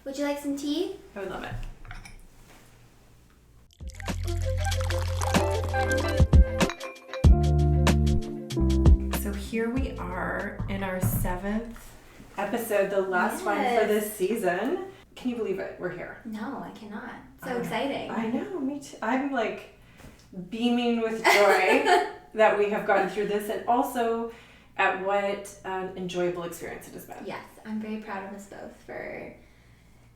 Would you like some tea? I would love it. So here we are in our 7th episode, the last one for this season. Can you believe it? We're here. No, I cannot. So exciting. I know, me too. I'm like beaming with joy that we have gotten through this, and also at what an enjoyable experience it has been. Yes, I'm very proud of us both for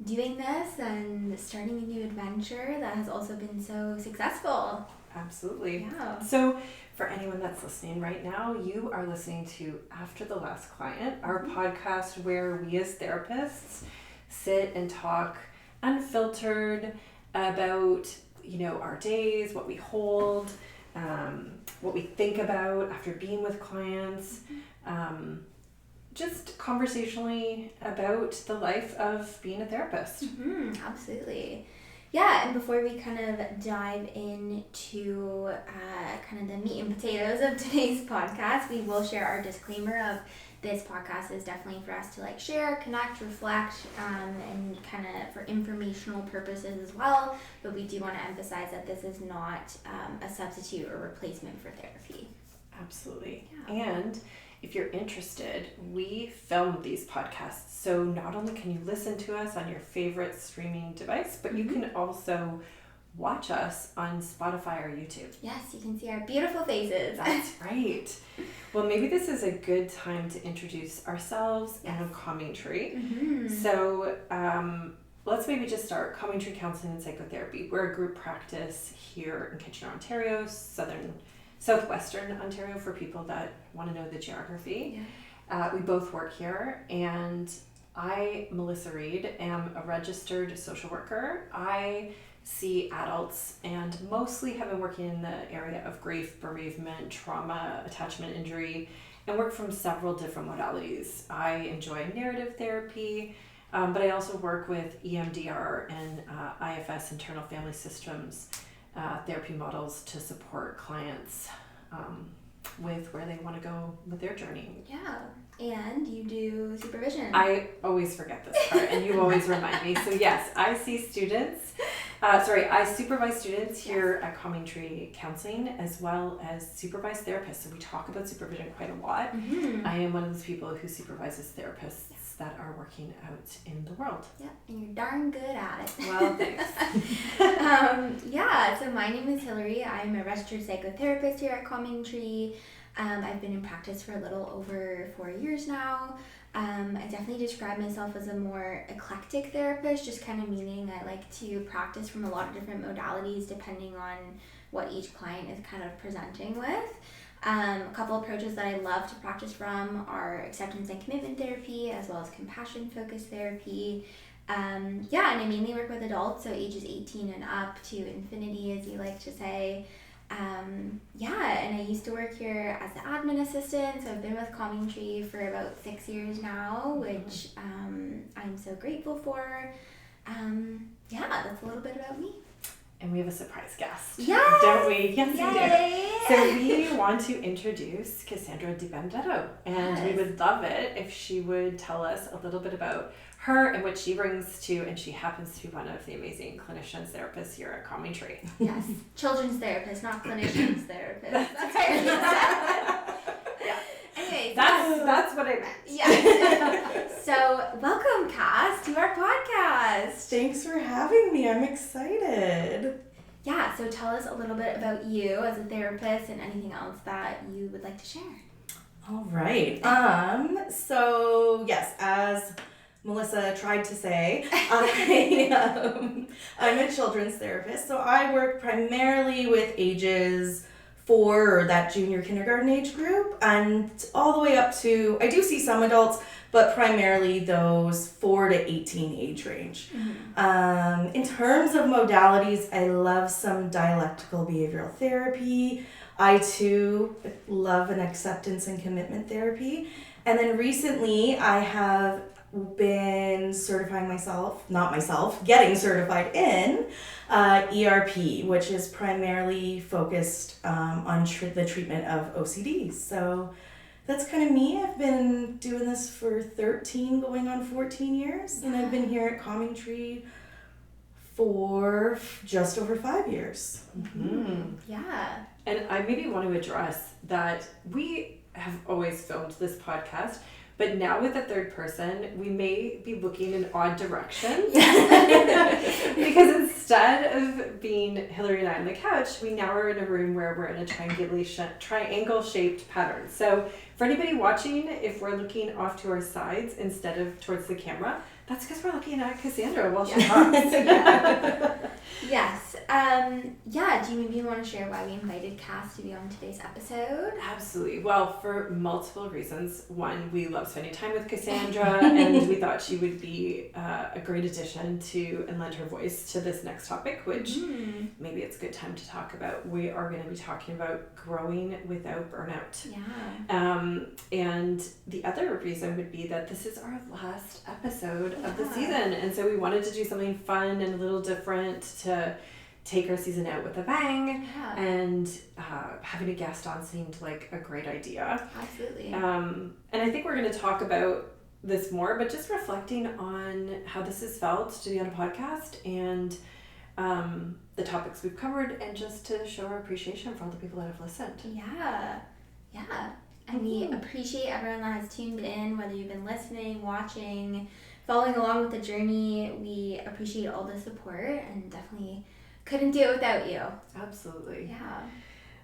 doing this and starting a new adventure that has also been so successful. Absolutely. Yeah. So for anyone that's listening right now, you are listening to After the Last Client, our podcast where we as therapists sit and talk unfiltered about, our days, what we hold, what we think about after being with clients, just conversationally about the life of being a therapist. Absolutely. Yeah, and before we kind of dive into kind of the meat and potatoes of today's podcast, we will share our disclaimer of this podcast is definitely for us to share, connect, reflect, and kind of for informational purposes as well. But we do want to emphasize that this is not a substitute or replacement for therapy. Absolutely. Yeah. And if you're interested, we film these podcasts. So not only can you listen to us on your favorite streaming device, but you can also watch us on Spotify or YouTube. Yes, you can see our beautiful faces. That's right. Well, maybe this is a good time to introduce ourselves and Calming Tree. So let's maybe just start. Calming Tree Counseling and Psychotherapy. We're a group practice here in Kitchener, Ontario, southwestern Ontario for people that want to know the geography. Yeah. We both work here, and I, Melissa Reid, am a registered social worker. I see adults and mostly have been working in the area of grief, bereavement, trauma, attachment injury, and work from several different modalities. I enjoy narrative therapy, but I also work with EMDR and IFS, internal family systems, therapy models to support clients with where they want to go with their journey. Yeah, and you do supervision. I always forget this part, and you always remind me. So yes, I supervise students here at Calming Tree Counseling, as well as supervise therapists. So we talk about supervision quite a lot. I am one of those people who supervises therapists that are working out in the world. Yeah, and you're darn good at it. Well, thanks. So my name is Hilary. I'm a registered psychotherapist here at Calming Tree. I've been in practice for a little over 4 years now. I definitely describe myself as a more eclectic therapist, just kind of meaning I like to practice from a lot of different modalities depending on what each client is kind of presenting with. A couple approaches that I love to practice from are acceptance and commitment therapy, as well as compassion-focused therapy. And I mainly work with adults, so ages 18 and up to infinity, as you like to say. And I used to work here as the admin assistant, so I've been with Calming Tree for about 6 years now, which I'm so grateful for. That's a little bit about me. And we have a surprise guest. Yes! Don't we? Yes, Yay! we do. So we want to introduce Casandra Di Benedetto. And we would love it if she would tell us a little bit about her and what she brings to, and she happens to be one of the amazing clinicians, therapists here at Calming Tree. Yes, children's therapist, not clinicians therapist. That's right. Anyways, that's what I meant. Yes. So welcome, Cass, to our podcast. Thanks for having me. I'm excited. Yeah, so tell us a little bit about you as a therapist and anything else that you would like to share. All right. So yes, as Melissa tried to say, I'm a children's therapist. So I work primarily with ages 4 or that junior kindergarten age group, and all the way up to, I do see some adults, but primarily those 4 to 18 age range. In terms of modalities, I love some dialectical behavioral therapy. I too love an acceptance and commitment therapy. And then recently I have been getting certified in ERP, which is primarily focused on the treatment of OCD. So that's kind of me. I've been doing this for 13, going on 14 years, and I've been here at Comingtree for just over 5 years. Mm-hmm. Yeah. And I maybe want to address that we have always filmed this podcast, but now with the third person, we may be looking in odd directions. Because instead of being Hilary and I on the couch, we now are in a room where we're in a triangle-shaped pattern. So for anybody watching, if we're looking off to our sides instead of towards the camera, that's because we're looking at Casandra while she talks. Yes. Do you maybe want to share why we invited Cass to be on today's episode? Absolutely. Well, for multiple reasons. One, we love spending time with Casandra, and we thought she would be a great addition to and lend her voice to this next topic, which maybe it's a good time to talk about. We are going to be talking about growing without burnout. Yeah. And the other reason would be that this is our last episode of the season, and so we wanted to do something fun and a little different to take our season out with a bang. Yeah. And having a guest on seemed like a great idea. Absolutely. And I think we're going to talk about this more, but just reflecting on how this has felt to be on a podcast and the topics we've covered, and just to show our appreciation for all the people that have listened. Yeah. And we appreciate everyone that has tuned in, whether you've been listening, watching, following along with the journey. We appreciate all the support and definitely couldn't do it without you. Absolutely. Yeah.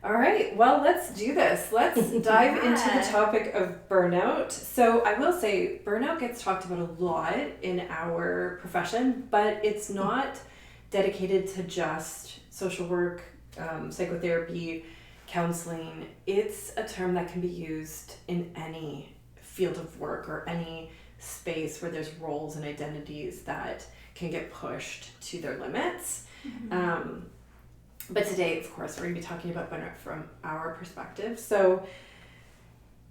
All right, well, let's do this. Let's dive into the topic of burnout. So I will say burnout gets talked about a lot in our profession, but it's not dedicated to just social work, psychotherapy, counseling. It's a term that can be used in any field of work or any space where there's roles and identities that can get pushed to their limits. But today, of course, we're going to be talking about burnout from our perspective. So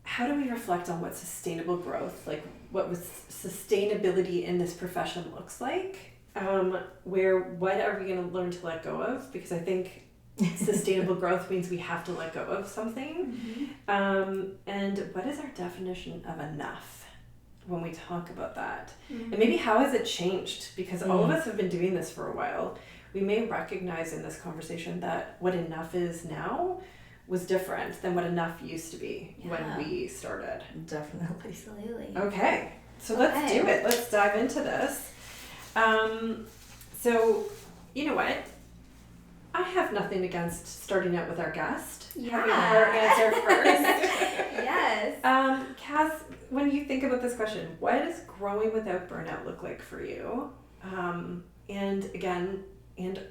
how do we reflect on what sustainable growth, like what sustainability in this profession looks like? What are we going to learn to let go of? Because I think sustainable growth means we have to let go of something. And what is our definition of enough when we talk about that? And maybe how has it changed? Because all of us have been doing this for a while. We may recognize in this conversation that what enough is now was different than what enough used to be when we started. Definitely. Absolutely. Okay, so let's do it. Let's dive into this. So, you know what? I have nothing against starting out with our guest. Having her answer first. Yes. Cass, when you think about this question, what does growing without burnout look like for you?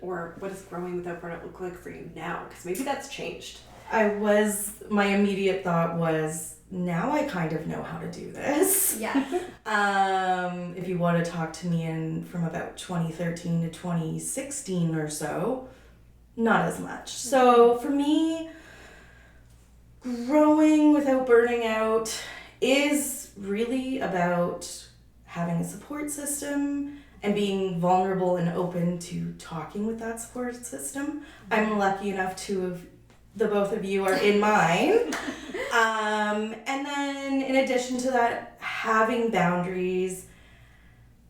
Or what does growing without burnout look like for you now? Because maybe that's changed. My immediate thought was, now I kind of know how to do this. Yeah. If you want to talk to me from about 2013 to 2016 or so, not as much. So for me, growing without burning out is really about having a support system and being vulnerable and open to talking with that support system. I'm lucky enough to have, the both of you are in mine. And then in addition to that, having boundaries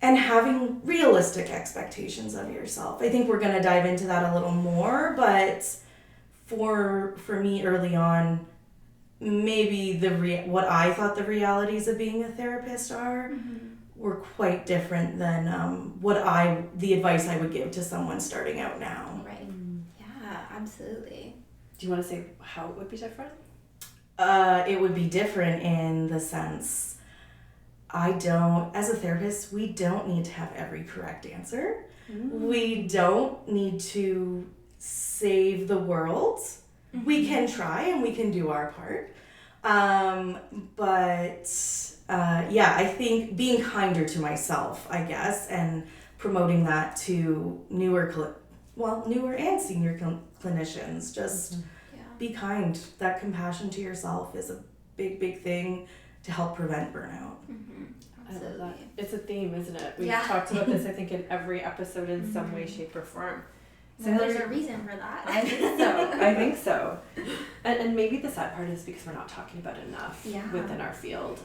and having realistic expectations of yourself. I think we're going to dive into that a little more, but for me early on, maybe what I thought the realities of being a therapist are were quite different than the advice I would give to someone starting out now. Right. Yeah, absolutely. Do you want to say how it would be different? It would be different in the sense, as a therapist, we don't need to have every correct answer. We don't need to save the world. We can try and we can do our part. I think being kinder to myself, I guess, and promoting that to newer and senior clinicians, just be kind. That compassion to yourself is a big, big thing to help prevent burnout. I love that. It's a theme, isn't it? We've talked about this, I think, in every episode in some way, shape, or form. So there's a reason for that. I think so. And maybe the sad part is because we're not talking about it enough within our field.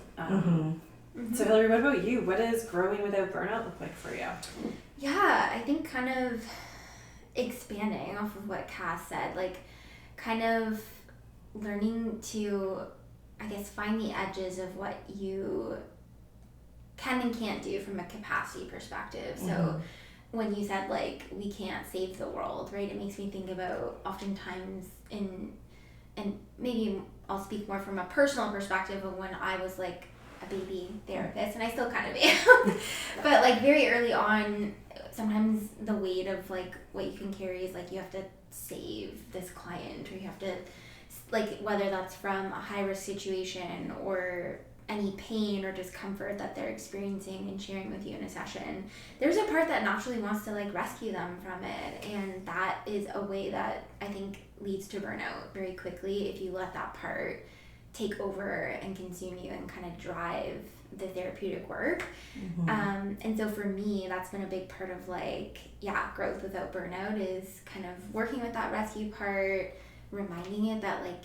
So Hilary, what about you? What does growing without burnout look like for you? Yeah, I think kind of expanding off of what Cass said, like kind of learning to, I guess, find the edges of what you can and can't do from a capacity perspective. So when you said like we can't save the world, right, it makes me think about oftentimes and maybe I'll speak more from a personal perspective of when I was like a baby therapist, and I still kind of am. But like very early on, sometimes the weight of like what you can carry is like you have to save this client, or you have to, like, whether that's from a high risk situation or any pain or discomfort that they're experiencing and sharing with you in a session, there's a part that naturally wants to like rescue them from it, and that is a way that I think leads to burnout very quickly if you let that part take over and consume you and kind of drive the therapeutic work. And so for me, that's been a big part of like, growth without burnout is kind of working with that rescue part, reminding it that like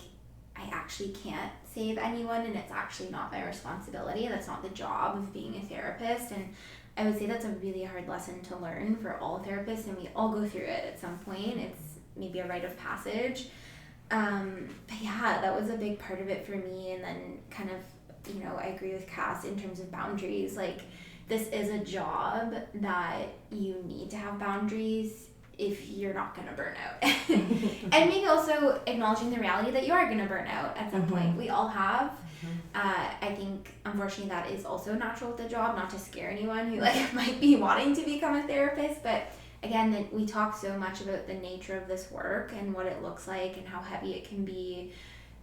I actually can't save anyone and it's actually not my responsibility. That's not the job of being a therapist. And I would say that's a really hard lesson to learn for all therapists, and we all go through it at some point. It's maybe a rite of passage. But yeah, that was a big part of it for me. And then kind of, you know, I agree with Cass in terms of boundaries. Like, this is a job that you need to have boundaries if you're not going to burn out. And maybe also acknowledging the reality that you are going to burn out at some point. We all have. I think, unfortunately, that is also natural with the job, not to scare anyone who like might be wanting to become a therapist. But again, we talk so much about the nature of this work and what it looks like and how heavy it can be,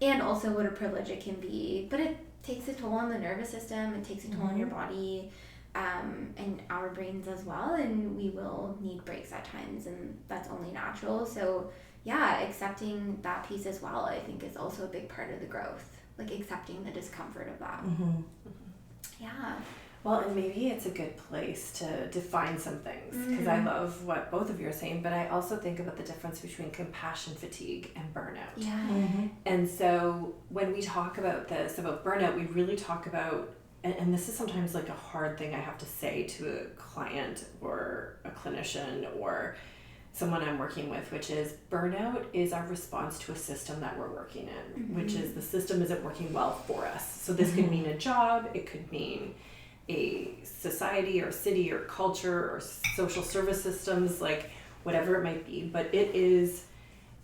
and also what a privilege it can be. But it takes a toll on the nervous system, it takes a toll on your body, and our brains as well, and we will need breaks at times, and that's only natural. So yeah, accepting that piece as well, I think, is also a big part of the growth, like accepting the discomfort of that. Yeah. Well, and maybe it's a good place to define some things, because I love what both of you are saying, but I also think about the difference between compassion fatigue and burnout. Yeah. And so when we talk about this, about burnout, we really talk about, and this is sometimes like a hard thing I have to say to a client or a clinician or someone I'm working with, which is burnout is our response to a system that we're working in, which is the system isn't working well for us. So this could mean a job, it could mean a society or city or culture or social service systems, like whatever it might be, but it is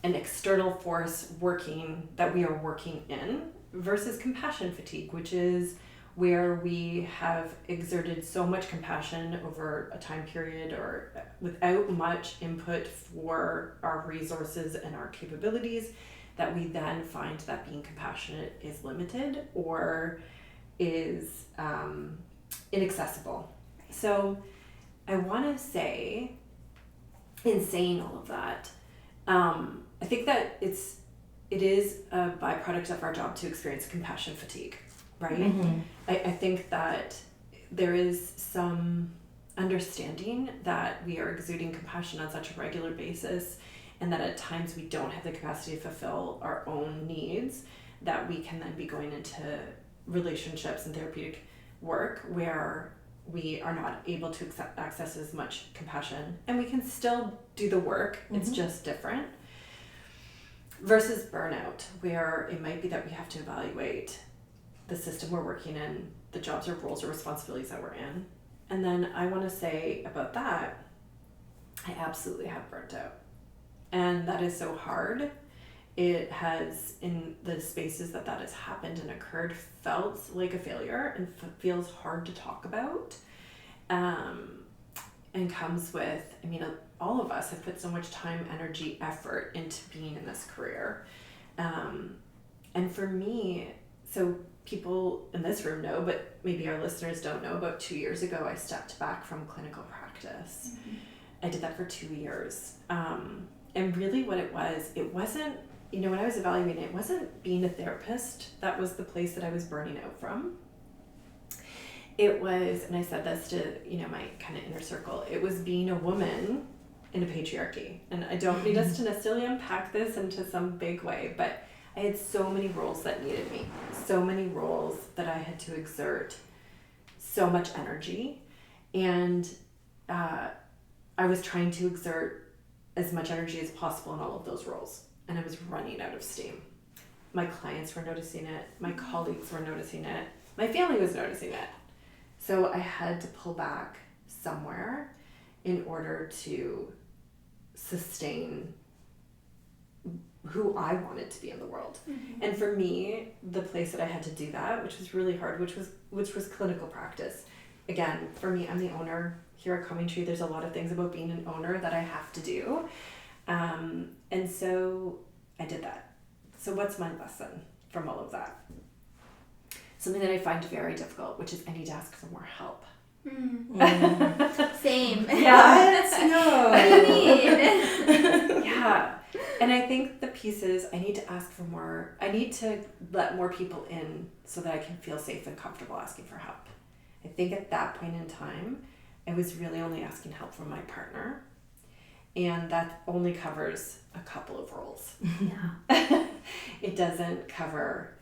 an external force working that we are working in, versus compassion fatigue, which is where we have exerted so much compassion over a time period or without much input for our resources and our capabilities, that we then find that being compassionate is limited or is inaccessible. So I want to say, in saying all of that, I think that it is a byproduct of our job to experience compassion fatigue, right? I think that there is some understanding that we are exuding compassion on such a regular basis, and that at times we don't have the capacity to fulfill our own needs, that we can then be going into relationships and therapeutic work where we are not able to access as much compassion, and we can still do the work, it's just different, versus burnout, where it might be that we have to evaluate the system we're working in, the jobs or roles or responsibilities that we're in. And then I want to say about that, I absolutely have burnt out, and that is so hard. It has, in the spaces that has happened and occurred, felt like a failure and feels hard to talk about, and comes with, I mean, all of us have put so much time, energy, effort into being in this career. And for me, so people in this room know, but maybe our listeners don't know, about 2 years ago, I stepped back from clinical practice. I did that for 2 years. And really what it wasn't, you know, when I was evaluating it wasn't being a therapist that was the place that I was burning out from. It was, and I said this to, you know, my kind of inner circle, it was being a woman in a patriarchy. And I don't need us to necessarily unpack this into some big way, but I had so many roles that needed me, so many roles that I had to exert so much energy. And I was trying to exert as much energy as possible in all of those roles. And I was running out of steam. My clients were noticing it. My colleagues were noticing it. My family was noticing it. So I had to pull back somewhere in order to sustain who I wanted to be in the world. Mm-hmm. And for me, the place that I had to do that, which was really hard, which was clinical practice. Again, for me, I'm the owner here at Comingtree. There's a lot of things about being an owner that I have to do. And so I did that. So what's my lesson from all of that? Something that I find very difficult, which is I need to ask for more help. Same. Yeah. No. What do you mean? Yeah. And I think the piece is I need to ask for more. I need to let more people in so that I can feel safe and comfortable asking for help. I think at that point in time, I was really only asking help from my partner. And that only covers a couple of roles. Yeah. It doesn't cover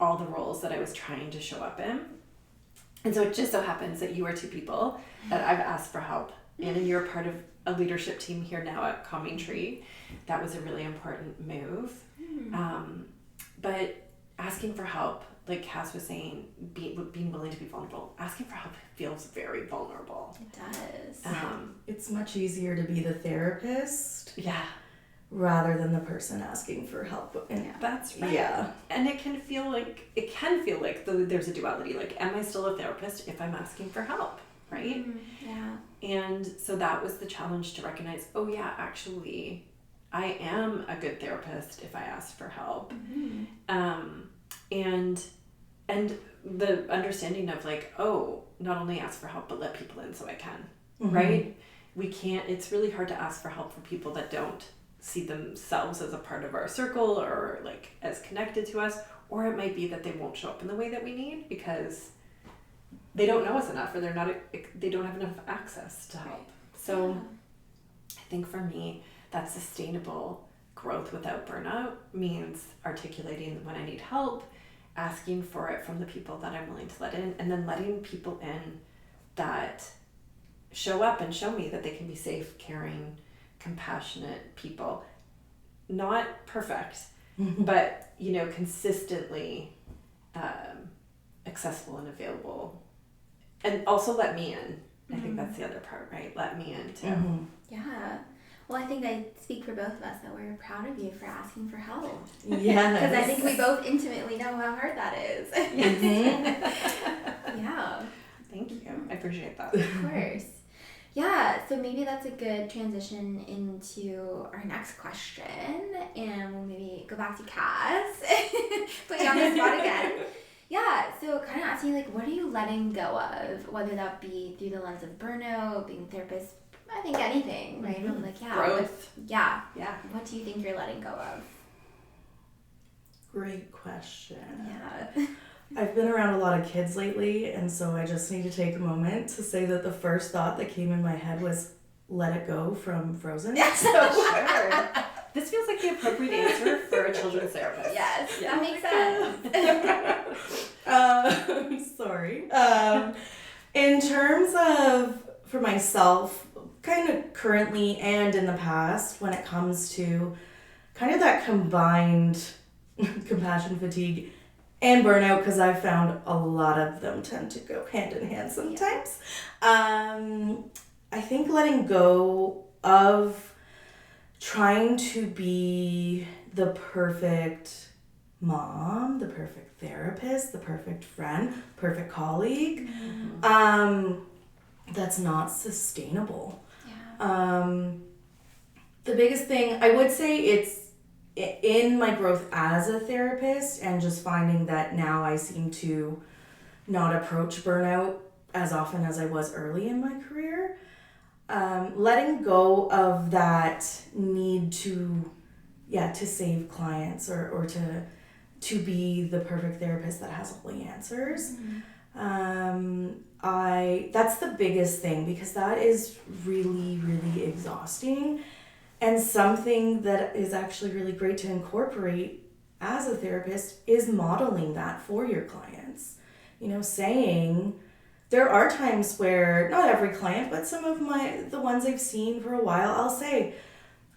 all the roles that I was trying to show up in. And so it just so happens that you are two people that I've asked for help. And you're part of a leadership team here now at Comingtree. That was a really important move. But asking for help, like Cass was saying, being willing to be vulnerable, asking for help feels very vulnerable. It does. It's much easier to be the therapist. Yeah. Rather than the person asking for help. And that's right. Yeah. And it can feel like there's a duality. Like, am I still a therapist if I'm asking for help? Right? Yeah. And so that was the challenge to recognize, oh yeah, actually, I am a good therapist if I ask for help. And the understanding of like, oh, not only ask for help, but let people in so I can, right? We can't, it's really hard to ask for help for people that don't see themselves as a part of our circle or like as connected to us, or it might be that they won't show up in the way that we need because they don't know us enough or they don't have enough access to help. So I think for me, that sustainable growth without burnout means articulating when I need help, asking for it from the people that I'm willing to let in, and then letting people in that show up and show me that they can be safe, caring, compassionate people. Not perfect, but, consistently accessible and available. And also let me in. I think that's the other part, right? Let me in too. Yeah. Well, I think I speak for both of us that we're proud of you for asking for help. Yeah. Because I think we both intimately know how hard that is. Yeah. Thank you. I appreciate that. Of course. Yeah, so maybe that's a good transition into our next question, and we'll maybe go back to Cass, put you on the spot again. Yeah, so kind of asking, like, what are you letting go of, whether that be through the lens of burnout, being a therapist, I think anything, right? Mm-hmm. Like, growth. Yeah. What do you think you're letting go of? Great question. Yeah. I've been around a lot of kids lately, and so I just need to take a moment to say that the first thought that came in my head was "Let It Go" from Frozen. Yes, so sure. This feels like the appropriate answer for a children's therapist. Yes, that makes sense. Sorry. In terms of, for myself, kind of currently and in the past, when it comes to kind of that combined compassion fatigue and burnout, because I've found a lot of them tend to go hand in hand sometimes. I think letting go of trying to be the perfect mom, the perfect therapist, the perfect friend, perfect colleague, that's not sustainable. Yeah. The biggest thing, I would say it's in my growth as a therapist and just finding that now I seem to not approach burnout as often as I was early in my career. Letting go of that need to save clients or to be the perfect therapist that has all the answers. That's the biggest thing, because that is really, really exhausting. And something that is actually really great to incorporate as a therapist is modeling that for your clients. You know, saying, there are times where, not every client, but some of the ones I've seen for a while, I'll say,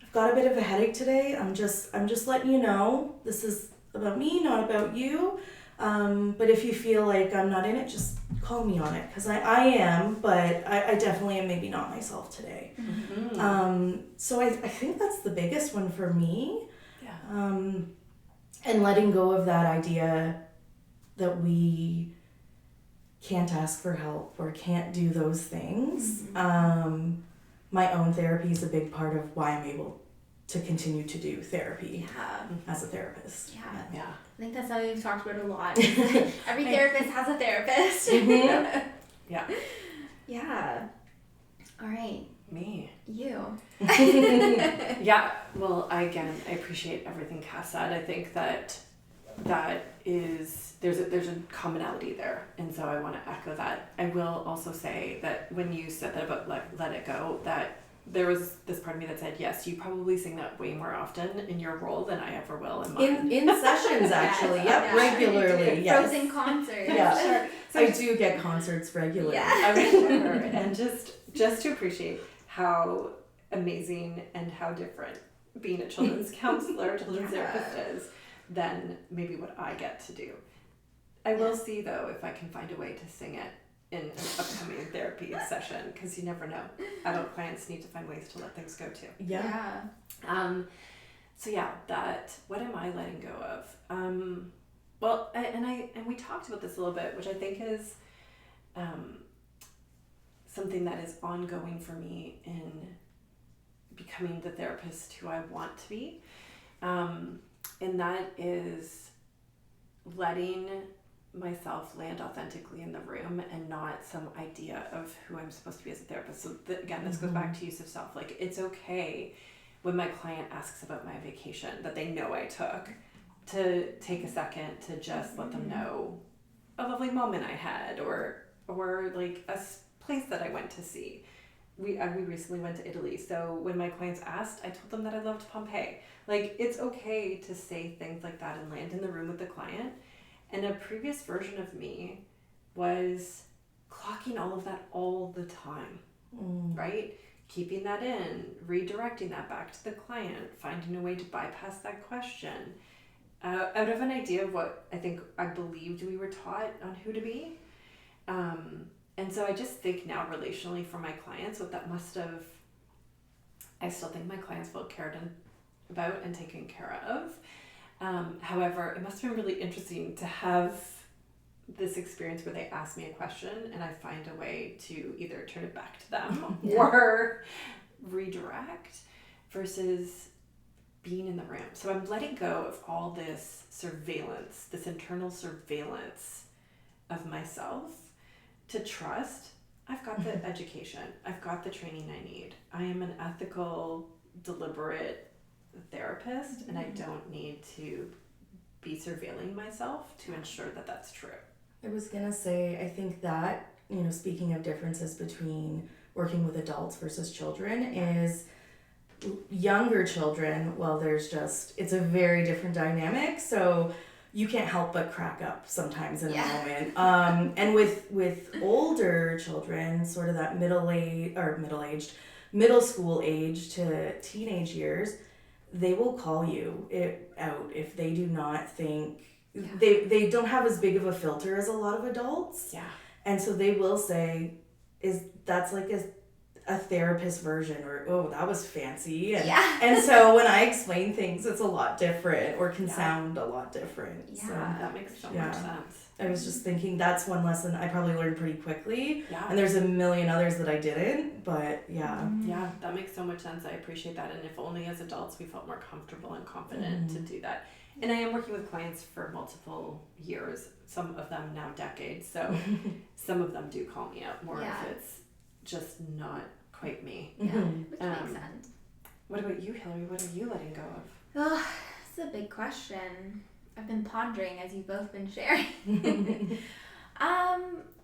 I've got a bit of a headache today. I'm just letting you know, this is about me, not about you. But if you feel like I'm not in it, just call me on it, because I am, but I definitely am maybe not myself today. Mm-hmm. So I think that's the biggest one for me. Yeah. And letting go of that idea that we can't ask for help or can't do those things. My own therapy is a big part of why I'm able to continue to do therapy as a therapist. Yeah. I think that's something we've talked about a lot. Every therapist has a therapist. Yeah. Yeah. All right. Me. You. Yeah. Well, I appreciate everything Cass said. I think that is there's a commonality there, and so I want to echo that. I will also say that when you said that about let it go, that there was this part of me that said, yes, you probably sing that way more often in your role than I ever will in mine. In sessions, actually. Regularly. Yes. Frozen concerts. Yeah. Sure. So I do get concerts regularly. Yeah. I'm sure. And just to appreciate how amazing and how different being a children's counselor, children's therapist is than maybe what I get to do. I will see, though, if I can find a way to sing it in an upcoming therapy session, because you never know. Adult clients need to find ways to let things go, too. Yeah. So yeah, what am I letting go of? Well, and we talked about this a little bit, which I think is something that is ongoing for me in becoming the therapist who I want to be. And that is letting myself land authentically in the room and not some idea of who I'm supposed to be as a therapist. So again, this goes back to use of self. Like, it's okay when my client asks about my vacation that they know I took, to take a second to just let them know a lovely moment I had, or like a place that I went to see. We recently went to Italy, so when my clients asked, I told them that I loved Pompeii. Like, it's okay to say things like that and land in the room with the client. And a previous version of me was clocking all of that all the time, right? Keeping that in, redirecting that back to the client, finding a way to bypass that question, out of an idea of what I believed we were taught on who to be. And so I just think now relationally for my clients, what that must have, I still think my clients felt cared about and taken care of. However, it must have been really interesting to have this experience where they ask me a question and I find a way to either turn it back to them or redirect, versus being in the room. So I'm letting go of all this surveillance, this internal surveillance of myself, to trust I've got the education, I've got the training I need. I am an ethical, deliberate therapist, and I don't need to be surveilling myself to ensure that that's true. I was gonna say, I think that, speaking of differences between working with adults versus children, is younger children, well, it's a very different dynamic, so you can't help but crack up sometimes in a moment. And with older children, sort of that middle school age to teenage years, they will call you out if they do not think, they don't have as big of a filter as a lot of adults. Yeah. And so they will say, that's like a therapist version, or, oh, that was fancy. And so when I explain things, it's a lot different, or can sound a lot different. Yeah, so, that makes so much sense. I was just thinking that's one lesson I probably learned pretty quickly. Yeah. And there's a million others that I didn't, but yeah. Yeah, that makes so much sense. I appreciate that. And if only as adults we felt more comfortable and confident to do that. And I am working with clients for multiple years, some of them now decades. So some of them do call me out more if it's just not quite me. Yeah, which makes sense. What about you, Hilary? What are you letting go of? Oh, it's a big question. I've been pondering as you've both been sharing. I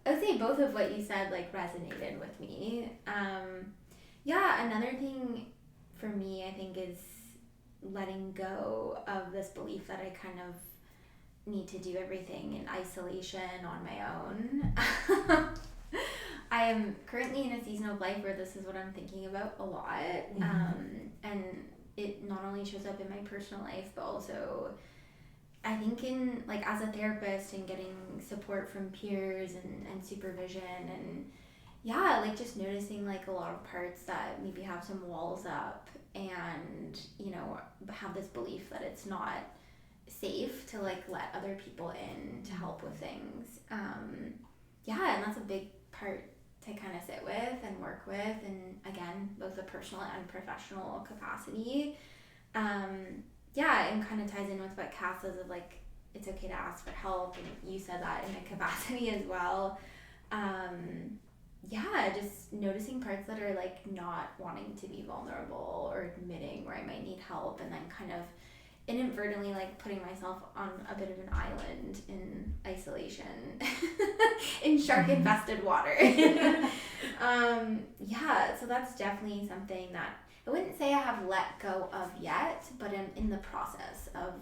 would say both of what you said resonated with me. Yeah, another thing for me, I think, is letting go of this belief that I kind of need to do everything in isolation on my own. I am currently in a season of life where this is what I'm thinking about a lot. And it not only shows up in my personal life, but also I think in, like, as a therapist and getting support from peers and supervision, and yeah, like just noticing like a lot of parts that maybe have some walls up and, you know, have this belief that it's not safe to like let other people in to help with things. Yeah, and that's a big part to kind of sit with and work with, and again, both a personal and professional capacity. Yeah, and kind of ties in with what Cass says of like, it's okay to ask for help, and you said that in a capacity as well. Yeah, just noticing parts that are like not wanting to be vulnerable or admitting where I might need help, and then kind of inadvertently like putting myself on a bit of an island in isolation in shark infested water. Yeah, so that's definitely something that I wouldn't say I have let go of yet, but I'm in the process of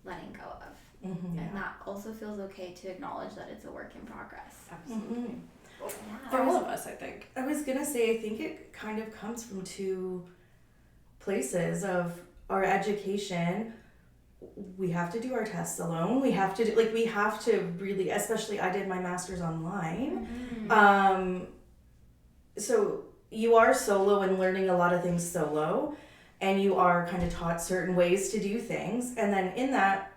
letting go of. And that also feels okay to acknowledge that it's a work in progress. Absolutely. Yeah. For all of us, I think. I was gonna say, I think it kind of comes from two places of our education. We have to do our tests alone. We have to really, especially I did my master's online. So you are solo and learning a lot of things solo, and you are kind of taught certain ways to do things. And then in that,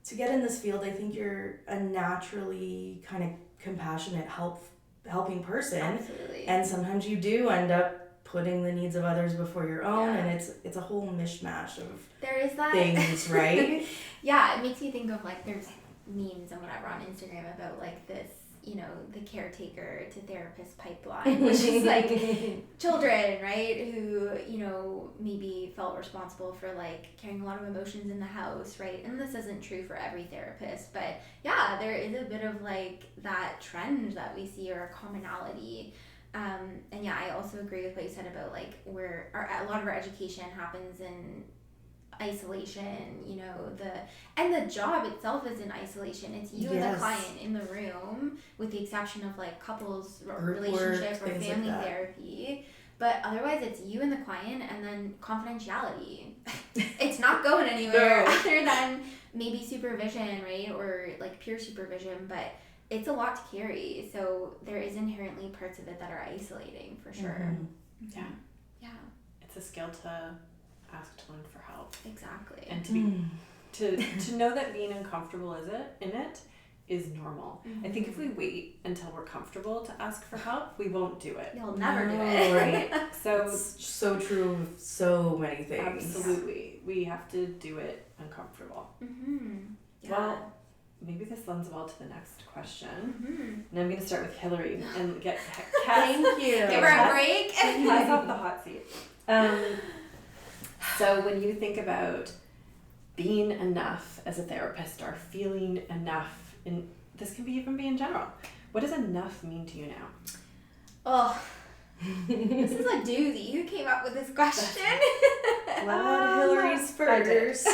to get in this field, I think you're a naturally kind of compassionate, helping person. Absolutely. And sometimes you do end up putting the needs of others before your own, Yeah. and it's a whole mishmash of there is that things, right? Yeah, it makes me think of like there's memes and whatever on Instagram about like this, you know, the caretaker to therapist pipeline, which is like children, right, who, you know, maybe felt responsible for like carrying a lot of emotions in the house, right? And this isn't true for every therapist, but yeah, there is a bit of like that trend that we see, or a commonality. And yeah, I also agree with what you said about like a lot of our education happens in isolation, you know, the job itself is in isolation. It's you and the client in the room, with the exception of like couples or relationship or family therapy. But otherwise it's you and the client, and then confidentiality. It's not going anywhere other than maybe supervision, right? Or like peer supervision, but it's a lot to carry. So there is inherently parts of it that are isolating for sure. Yeah. Yeah. It's a skill to ask to learn for help. Exactly. And to be to know that being uncomfortable in it is normal. I think if we wait until we're comfortable to ask for help, we won't do it. You'll never do it. Right? So it's so true of so many things. Absolutely. We have to do it uncomfortable. Yeah. Well, maybe this lends well to the next question. And I'm going to start with Hilary and get Thank you. Give her a break. Pass off the hot seat. So when you think about being enough as a therapist, or feeling enough, and this can even be in general, what does enough mean to you now? Oh, this is a doozy. Who came up with this question? Hilary's first.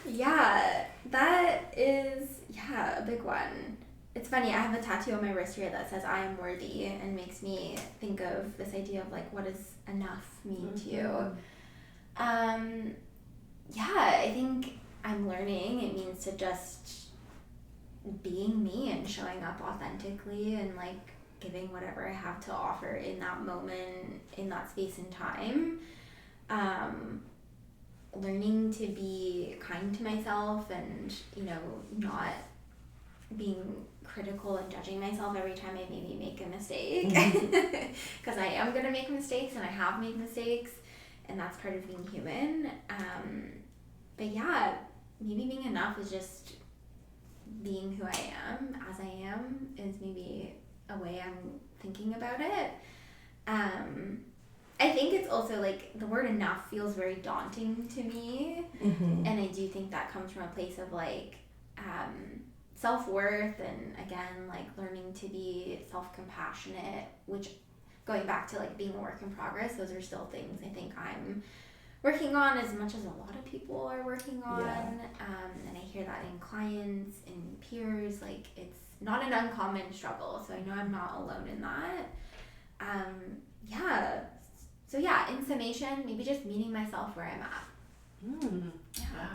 Yeah, that is, a big one. It's funny, I have a tattoo on my wrist here that says I am worthy, and makes me think of this idea of like, what does enough mean to you? I think I'm learning it means to just being me and showing up authentically, and like giving whatever I have to offer in that moment, in that space and time. Learning to be kind to myself, and, you know, not being critical and judging myself every time I maybe make a mistake, because I am going to make mistakes, and I have made mistakes, and that's part of being human. But yeah, maybe being enough is just being who I am as I am, is maybe a way I'm thinking about it. I think it's also like the word enough feels very daunting to me, and I do think that comes from a place of like self-worth, and again like learning to be self-compassionate, which going back to like being a work in progress, those are still things I think I'm working on as much as a lot of people are working on. And I hear that in clients and peers, like it's not an uncommon struggle, so I know I'm not alone in that. So in summation, maybe just meeting myself where I'm at.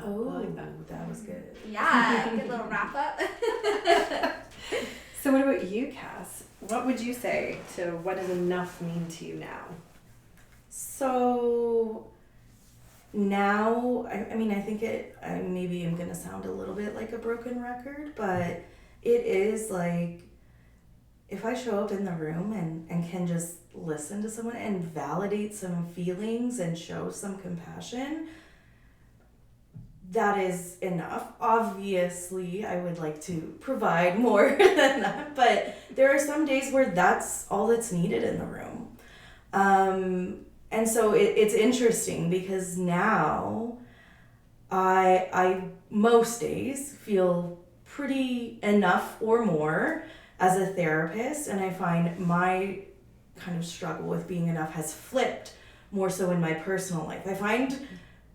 Oh, I like that. That was good. Yeah, good little wrap up. So what about you, Cass? What would you say to what does enough mean to you now? So now, I mean, I think maybe I'm going to sound a little bit like a broken record, but it is like, if I show up in the room and can just listen to someone and validate some feelings and show some compassion, that is enough. Obviously, I would like to provide more than that, but there are some days where that's all that's needed in the room. And so it's interesting because now I most days feel pretty enough or more as a therapist, and I find my kind of struggle with being enough has flipped more so in my personal life. I find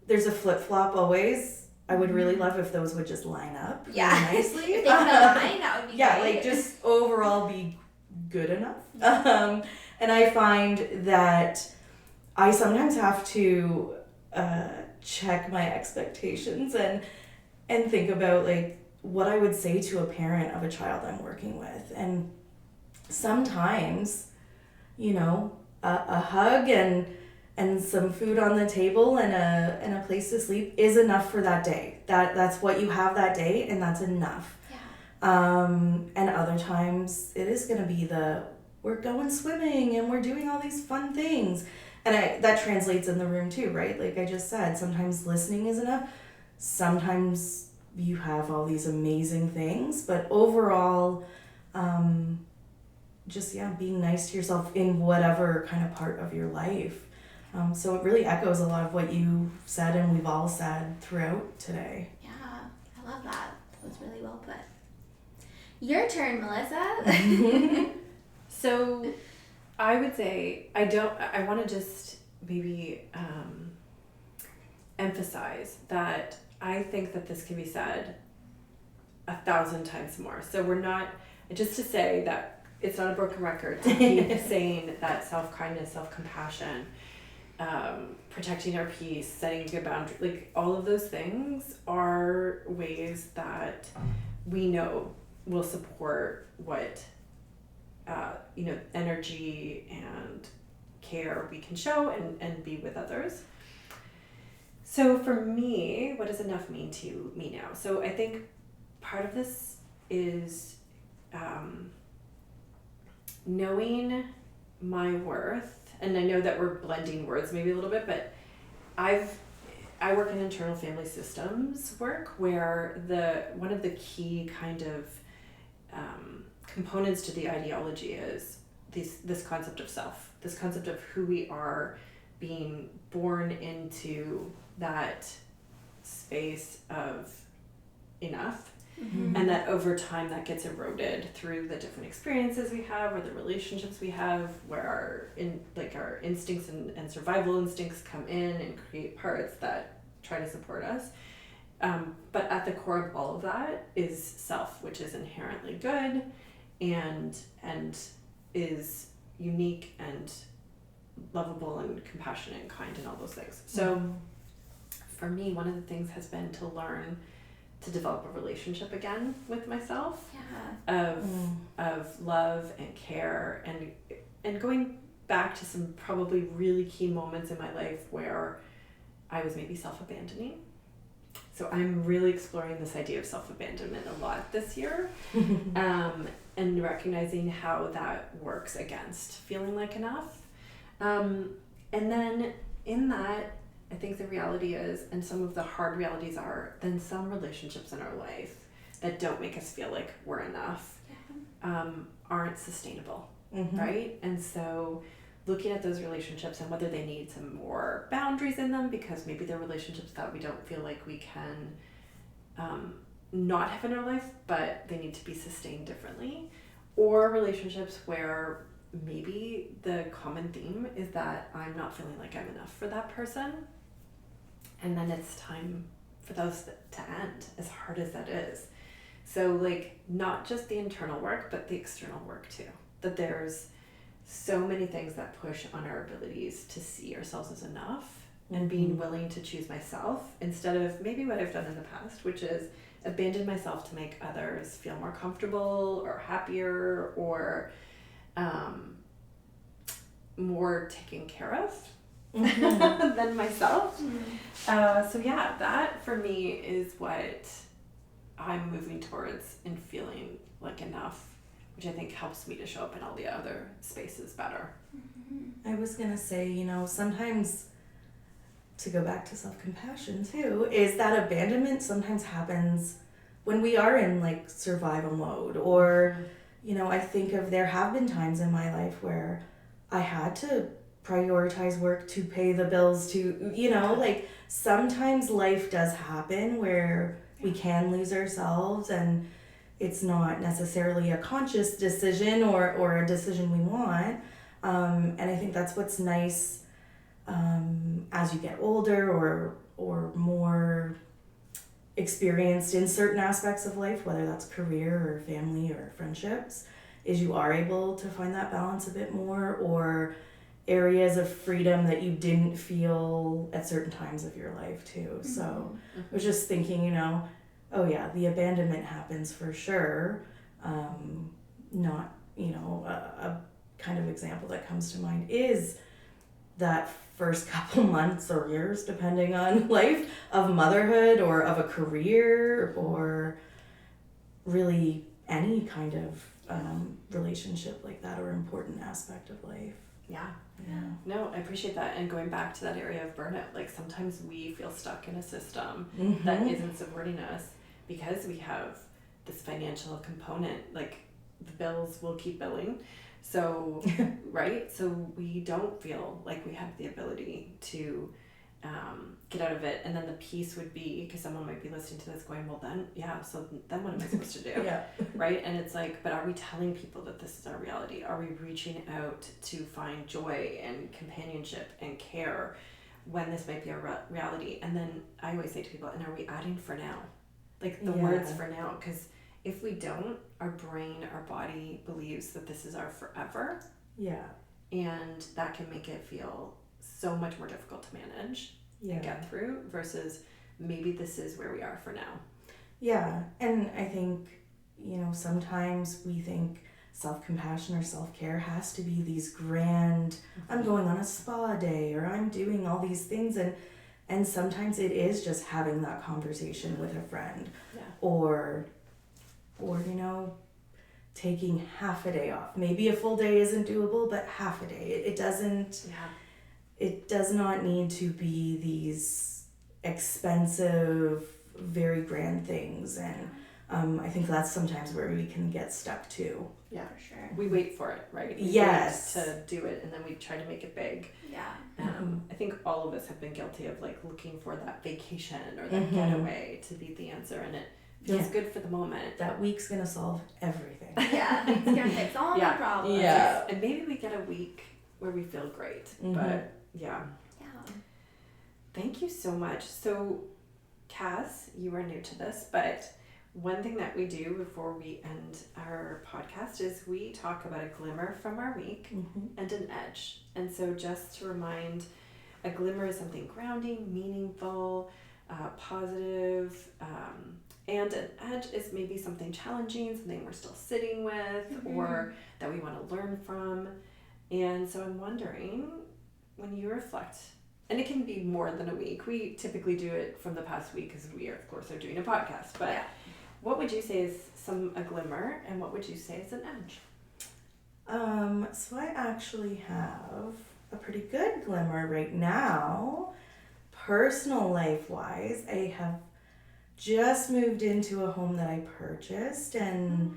there's a flip-flop always. I would really love if those would just line up really nicely. If they could align, that would be yeah, great. like just overall be good enough. And I find that I sometimes have to check my expectations and think about like what I would say to a parent of a child I'm working with. And sometimes, a hug and some food on the table and a place to sleep is enough for that day. That's what you have that day, and that's enough. Yeah. And other times it is gonna be we're going swimming and we're doing all these fun things. And that translates in the room too, right? Like I just said, sometimes listening is enough. Sometimes you have all these amazing things, but overall, just being nice to yourself in whatever kind of part of your life. So it really echoes a lot of what you said and we've all said throughout today. Yeah, I love that. That was really well put. Your turn, Melissa. So I would say I want to just maybe emphasize that I think that this can be said 1,000 times more. So we're not, just to say that it's not a broken record to keep saying that self-kindness, self-compassion, protecting our peace, setting a good boundary, like all of those things are ways that we know will support what energy and care we can show and be with others. So for me, what does enough mean to me now? So I think part of this is knowing my worth. And I know that we're blending words maybe a little bit, but I work in internal family systems work where one of the key kind of components to the ideology is this concept of self, this concept of who we are, being born into that space of enough. Mm-hmm. And that over time that gets eroded through the different experiences we have or the relationships we have, where our instincts and survival instincts come in and create parts that try to support us. But at the core of all of that is self, which is inherently good and is unique and lovable and compassionate and kind and all those things. So for me, one of the things has been to learn to develop a relationship again with myself, of love and care and going back to some probably really key moments in my life where I was maybe self-abandoning. So I'm really exploring this idea of self-abandonment a lot this year, and recognizing how that works against feeling like enough. And then in that, I think the reality is, and some of the hard realities are, then some relationships in our life that don't make us feel like we're enough aren't sustainable, right? And so looking at those relationships and whether they need some more boundaries in them, because maybe they're relationships that we don't feel like we can not have in our life, but they need to be sustained differently, or relationships where maybe the common theme is that I'm not feeling like I'm enough for that person. And then it's time for those to end, as hard as that is. So like, not just the internal work, but the external work too. That there's so many things that push on our abilities to see ourselves as enough, and being willing to choose myself instead of maybe what I've done in the past, which is abandon myself to make others feel more comfortable or happier or more taken care of than myself. So yeah, that for me is what I'm moving towards in feeling like enough, which I think helps me to show up in all the other spaces better. I was gonna say, you know, sometimes, to go back to self-compassion too, is that abandonment sometimes happens when we are in like survival mode, or, you know, I think of, there have been times in my life where I had to prioritize work to pay the bills, to, you know, like sometimes life does happen where we can lose ourselves, and it's not necessarily a conscious decision or a decision we want. And I think that's what's nice as you get older or more experienced in certain aspects of life, whether that's career or family or friendships, is you are able to find that balance a bit more, or areas of freedom that you didn't feel at certain times of your life too. So I was just thinking, you know, oh yeah, the abandonment happens for sure. Not, you know, a kind of example that comes to mind is that first couple months or years, depending on life, of motherhood or of a career, or really any kind of relationship like that, or important aspect of life. Yeah. Yeah. No, I appreciate that. And going back to that area of burnout, like sometimes we feel stuck in a system that isn't supporting us because we have this financial component, like the bills will keep billing. So, right? So we don't feel like we have the ability to get out of it. And then the piece would be, because someone might be listening to this going, well then, yeah, so then what am I supposed to do? Yeah. Right? And it's like, but are we telling people that this is our reality? Are we reaching out to find joy and companionship and care when this might be our reality? And then I always say to people, and are we adding for now? Like the words for now, because if we don't, our brain, our body believes that this is our forever. Yeah. And that can make it feel so much more difficult to manage and get through, versus maybe this is where we are for now. Yeah. And I think, you know, sometimes we think self-compassion or self-care has to be these grand, I'm going on a spa day, or I'm doing all these things, and sometimes it is just having that conversation with a friend, or you know, taking half a day off. Maybe a full day isn't doable, but half a day. It doesn't. It does not need to be these expensive, very grand things, and I think that's sometimes where we can get stuck too. Yeah, for sure. We wait for it, right? We Yes. wait to do it, and then we try to make it big. Yeah. I think all of us have been guilty of like looking for that vacation or that getaway to be the answer, and it feels good for the moment. That week's gonna solve everything. Yeah, it's gonna fix all the problems. Yeah. And maybe we get a week where we feel great, but yeah. Thank you so much. So, Cass, you are new to this, but one thing that we do before we end our podcast is we talk about a glimmer from our week and an edge. And so just to remind, a glimmer is something grounding, meaningful, positive, and an edge is maybe something challenging, something we're still sitting with or that we want to learn from. And so I'm wondering, when you reflect, and it can be more than a week. We typically do it from the past week because we are, of course, are doing a podcast. But what would you say is a glimmer, and what would you say is an edge? So I actually have a pretty good glimmer right now. Personal life-wise, I have just moved into a home that I purchased, and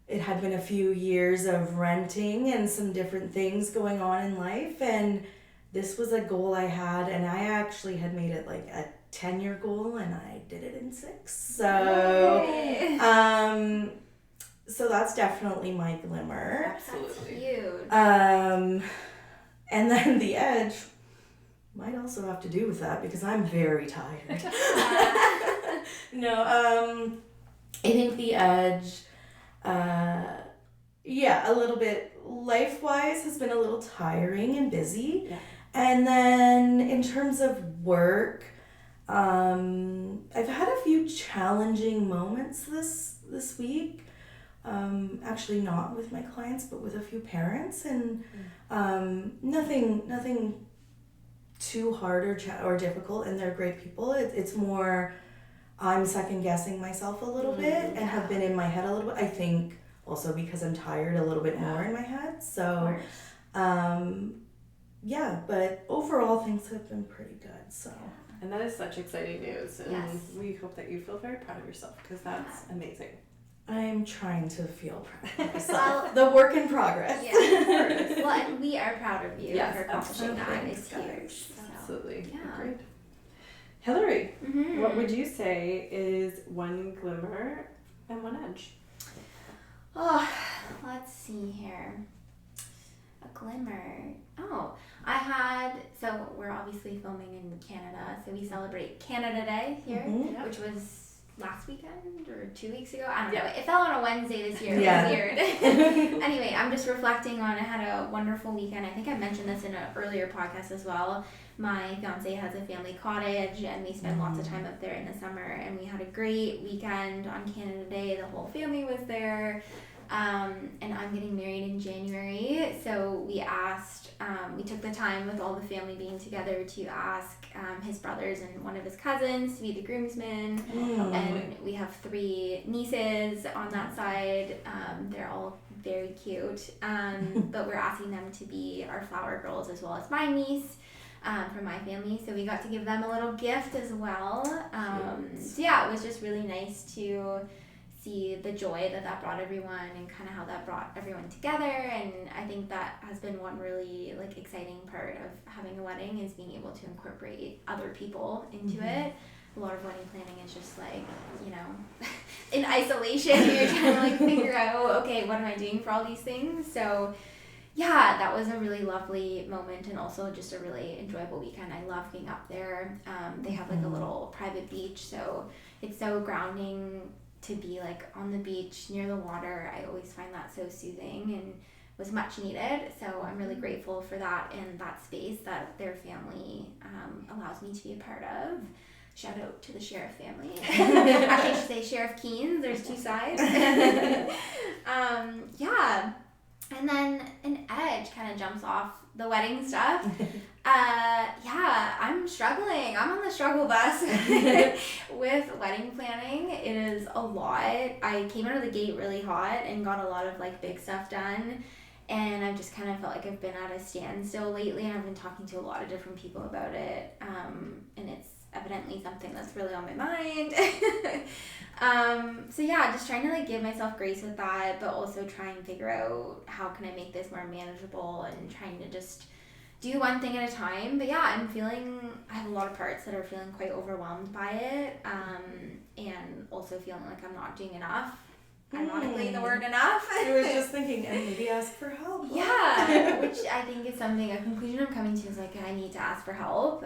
it had been a few years of renting and some different things going on in life, and this was a goal I had, and I actually had made it like a 10-year goal, and I did it in 6. So, so that's definitely my glimmer. Absolutely. That's cute. And then the edge might also have to do with that because I'm very tired. No, I think the edge, a little bit life-wise has been a little tiring and busy. Yeah. And then in terms of work, I've had a few challenging moments this week. Actually not with my clients, but with a few parents, and nothing too hard or difficult, and they're great people. It's more I'm second guessing myself a little bit and have been in my head a little bit. I think also because I'm tired a little bit more in my head. So, but overall things have been pretty good. So. And that is such exciting news, and Yes. we hope that you feel very proud of yourself because that's amazing. I'm trying to feel proud of myself. The work in progress. Yeah. Well, and we are proud of you Yes, for accomplishing that. absolutely. It's huge. So. Absolutely. Yeah. Great. Hilary, Mm-hmm. what would you say is one glimmer and one edge? Oh, let's see here. A glimmer. Oh, so we're obviously filming in Canada, so we celebrate Canada Day here, Mhm. which was last weekend or 2 weeks ago. I don't Yeah. know. It fell on a Wednesday this year. Yeah. It was weird. Anyway, I'm just reflecting on I had a wonderful weekend. I think I mentioned this in an earlier podcast as well. My fiance has a family cottage and we spend lots of time up there in the summer, and we had a great weekend on Canada Day. The whole family was there. And I'm getting married in January, so we took the time with all the family being together to ask his brothers and one of his cousins to be the groomsmen. And we have 3 nieces on that side. They're all very cute, but we're asking them to be our flower girls as well as my niece. From my family, so we got to give them a little gift as well. So yeah, it was just really nice to see the joy that brought everyone and kind of how that brought everyone together. And I think that has been one really exciting part of having a wedding is being able to incorporate other people into it. A lot of wedding planning is just in isolation. You're trying to figure out, okay, what am I doing for all these things? So yeah, that was a really lovely moment and also just a really enjoyable weekend. I love being up there. They have a little private beach, so it's so grounding to be on the beach near the water. I always find that so soothing and was much needed. So I'm really grateful for that and that space that their family allows me to be a part of. Shout out to the Sheriff family. Actually, I should say Sheriff Keenes. There's 2 sides. Yeah. And then an edge kind of jumps off the wedding stuff. I'm struggling. I'm on the struggle bus with wedding planning. It is a lot. I came out of the gate really hot and got a lot of big stuff done. And I've just kind of felt like I've been at a standstill lately, and I've been talking to a lot of different people about it. And it's evidently something that's really on my mind. So yeah, just trying to give myself grace with that, but also try and figure out how can I make this more manageable and trying to just do one thing at a time. But yeah, I have a lot of parts that are feeling quite overwhelmed by it, and also feeling like I'm not doing enough. Ironically, the word enough. I was just thinking, and maybe ask for help. Yeah, which I think is a conclusion I'm coming to is I need to ask for help.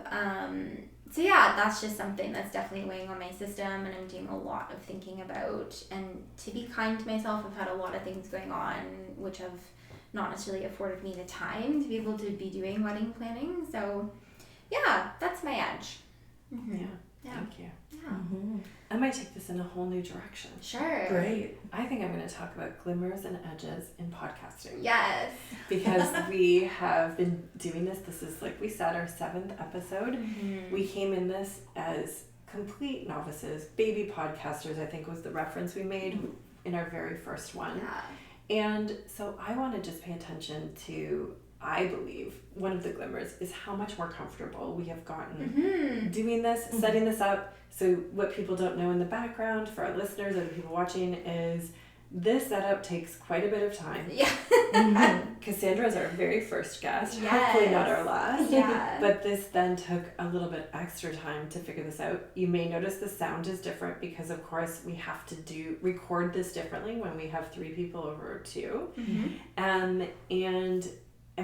So yeah, that's just something that's definitely weighing on my system, and I'm doing a lot of thinking about. And to be kind to myself, I've had a lot of things going on which have not necessarily afforded me the time to be able to be doing wedding planning. So yeah, that's my edge. Mm-hmm. Yeah, thank you. Yeah. Mm-hmm. I might take this in a whole new direction. Sure. Great. I think I'm going to talk about glimmers and edges in podcasting. Yes. Because we have been doing this. This is, we said, our 7th episode. Mm-hmm. We came in this as complete novices, baby podcasters, I think was the reference we made in our very first one. Yeah. And so I want to just pay attention to, I believe, one of the glimmers is how much more comfortable we have gotten doing this, setting this up. So what people don't know in the background for our listeners or the people watching is this setup takes quite a bit of time. Yeah. Casandra is our very first guest, Yes. hopefully not our last. Yeah. But this then took a little bit extra time to figure this out. You may notice the sound is different because, of course, we have to record this differently when we have 3 people over 2. And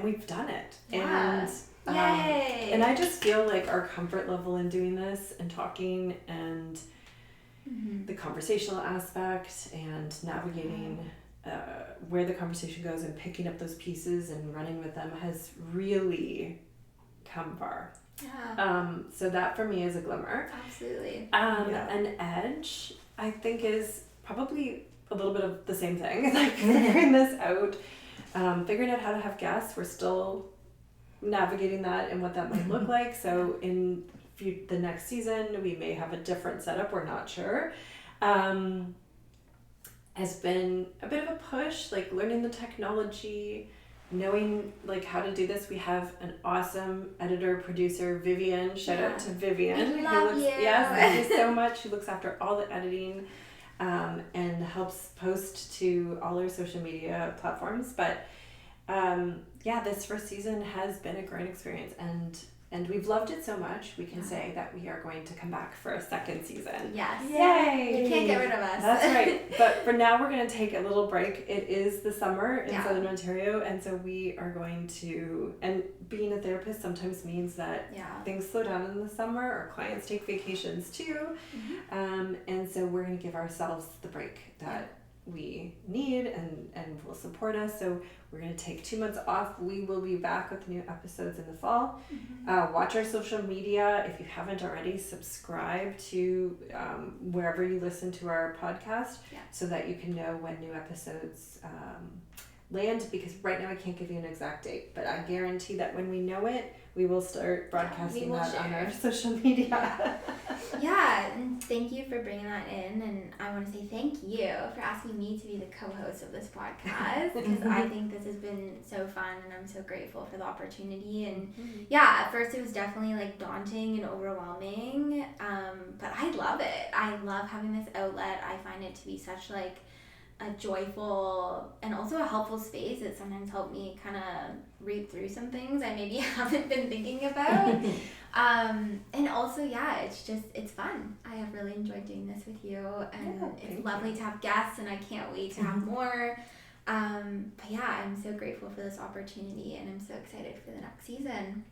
we've done it. Yeah. And Yay! and I just feel like our comfort level in doing this and talking and the conversational aspect and navigating where the conversation goes and picking up those pieces and running with them has really come far. Yeah. So that for me is a glimmer. Absolutely. An edge, I think, is probably a little bit of the same thing. Like figuring this out, figuring out how to have guests. We're still navigating that and what that might look like. So in the next season, we may have a different setup. We're not sure. Has been a bit of a push, like learning the technology, knowing like how to do this. We have an awesome editor, producer, Vivian. Shout out to Vivian. We love you. Yes, thank you so much. She looks after all the editing and helps post to all our social media platforms. But this first season has been a great experience, and we've loved it so much, we can say that we are going to come back for a second season. Yes. Yay! You can't get rid of us. That's right. But for now, we're going to take a little break. It is the summer in Southern Ontario, and so we are going to, and being a therapist sometimes means that things slow down in the summer. Our clients take vacations too. And so we're going to give ourselves the break that we need and will support us. So we're going to take 2 months off. We will be back with new episodes in the fall. Watch our social media. If you haven't already, subscribe to wherever you listen to our podcast so that you can know when new episodes land, because right now I can't give you an exact date, but I guarantee that when we know it, we will start broadcasting that on our social media. And thank you for bringing that in, and I want to say thank you for asking me to be the co-host of this podcast, because I think this has been so fun, and I'm so grateful for the opportunity. And at first it was definitely like daunting and overwhelming, but I love it. I love having this outlet. I find it to be such like a joyful and also a helpful space that sometimes help me kind of read through some things I maybe haven't been thinking about. And also, it's fun. I have really enjoyed doing this with you, and it's lovely to have guests, and I can't wait to have more. I'm so grateful for this opportunity, and I'm so excited for the next season.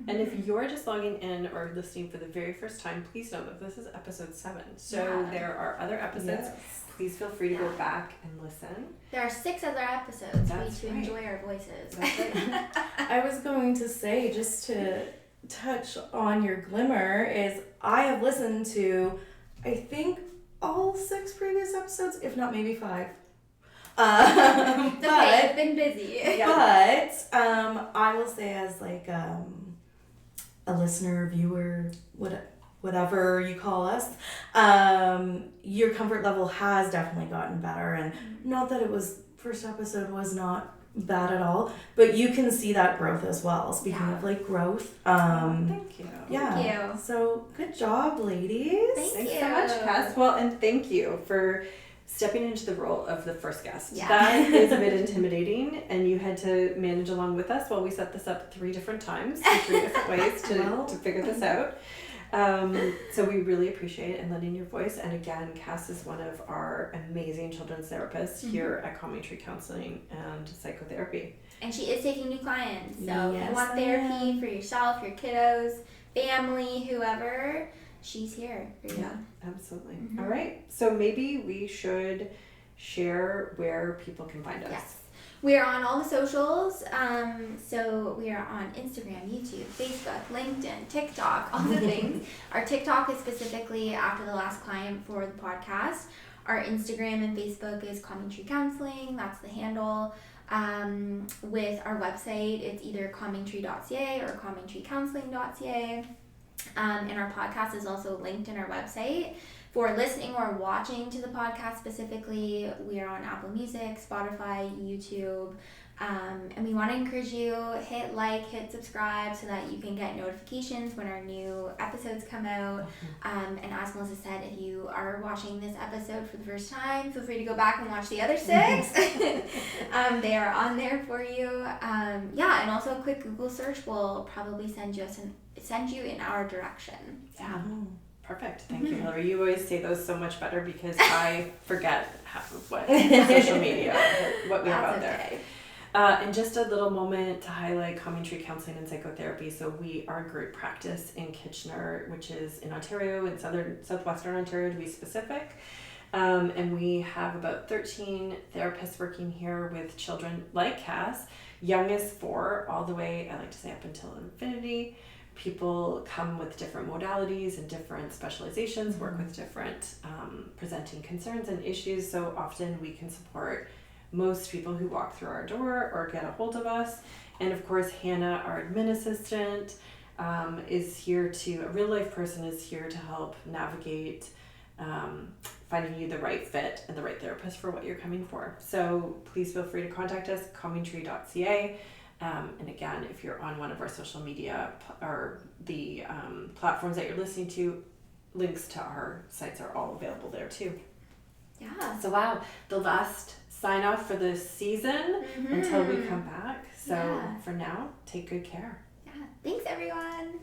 And if you're just logging in or listening for the very first time, please know that this is episode 7. So there are other episodes. Please feel free to go back and listen. There are 6 other episodes for you to enjoy our voices. That's right. I was going to say, just to touch on your glimmer, is I have listened to, I think, all 6 previous episodes, if not maybe 5. I've been busy. But I will say, as like a listener, viewer, whatever you call us, your comfort level has definitely gotten better. And not that first episode was not bad at all, but you can see that growth as well. Speaking of like growth. Thank you. Thank you. So good job, ladies. Thanks so much, Cass. Well, and thank you for stepping into the role of the first guest. That is a bit intimidating, and you had to manage along with us while we set this up 3 different times, 3 different ways to figure this out. So we really appreciate it and lending your voice. And again, Cass is one of our amazing children's therapists here at Calming Tree Counseling and Psychotherapy. And she is taking new clients. So if you want therapy for yourself, your kiddos, family, whoever, she's here for you. Yeah, absolutely. All right. So maybe we should share where people can find us. Yes. We are on all the socials. So we are on Instagram, YouTube, Facebook, LinkedIn, TikTok, all the things. Our TikTok is specifically after the last client for the podcast. Our Instagram and Facebook is Calming Tree Counseling. That's the handle. With our website, it's either calmingtree.ca or calmingtreecounseling.ca. And our podcast is also linked in our website. For listening or watching to the podcast specifically, we are on Apple Music, Spotify, YouTube, And we want to encourage you, hit like, hit subscribe so that you can get notifications when our new episodes come out. And as Melissa said, if you are watching this episode for the first time, feel free to go back and watch the other 6. They are on there for you. And also a quick Google search will probably send you in our direction. Yeah. Perfect. Thank you, Hilary. You always say those so much better because I forget half of what social media, what we have out there. And just a little moment to highlight Calming Tree Counseling and Psychotherapy. So we are a group practice in Kitchener, which is in Ontario, in southwestern Ontario to be specific. And we have about 13 therapists working here with children like Cass, young as 4, all the way, I like to say, up until infinity. People come with different modalities and different specializations, work with different presenting concerns and issues. So often we can support most people who walk through our door or get a hold of us. And of course, Hannah, our admin assistant, is here a real life person is here to help navigate finding you the right fit and the right therapist for what you're coming for. So please feel free to contact us, calmingtree.ca. And again, if you're on one of our social media or the platforms that you're listening to, links to our sites are all available there too. Yeah. So wow, the last sign off for the season until we come back. So for now, take good care. Yeah. Thanks, everyone.